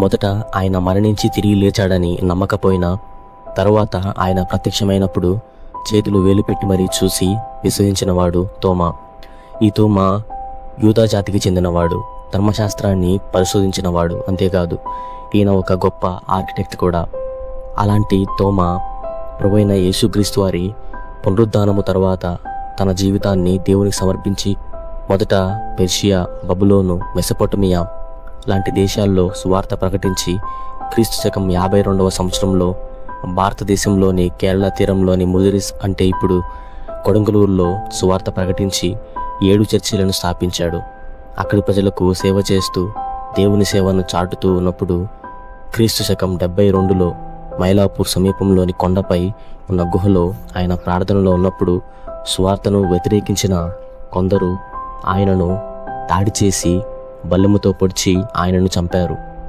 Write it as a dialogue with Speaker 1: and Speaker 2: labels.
Speaker 1: మొదట ఆయన మరణించి తిరిగి లేచాడని నమ్మకపోయినా తరువాత ఆయన ప్రత్యక్షమైనప్పుడు చేతులు వేలు పెట్టి మరీ చూసి విశ్వసించినవాడు తోమా. ఈ తోమా యూదా జాతికి చెందినవాడు, ధర్మశాస్త్రాన్ని పరిశోధించినవాడు. అంతేకాదు ఈయన ఒక గొప్ప ఆర్కిటెక్ట్ కూడా. అలాంటి తోమా ప్రభువైన యేసుక్రీస్తు వారి పునరుద్ధానము తర్వాత తన జీవితాన్ని దేవునికి సమర్పించి మొదట పెర్షియా, బబులోను, మెసొపొటేమియా లాంటి దేశాల్లో సువార్త ప్రకటించి క్రీస్తు శకం 52వ సంవత్సరంలో భారతదేశంలోని కేరళ తీరంలోని ముదిరిస్ అంటే ఇప్పుడు కొడంగలూరులో సువార్త ప్రకటించి 7 చర్చిలను స్థాపించాడు. అక్కడి ప్రజలకు సేవ చేస్తూ దేవుని సేవను చాటుతూ ఉన్నప్పుడు క్రీస్తు శకం 72లో మైలాపూర్ సమీపంలోని కొండపై ఉన్న గుహలో ఆయన ప్రార్థనలో ఉన్నప్పుడు సువార్తను వ్యతిరేకించిన కొందరు ఆయనను దాడి చేసి బల్లెముతో పొడిచి ఆయనను చంపారు.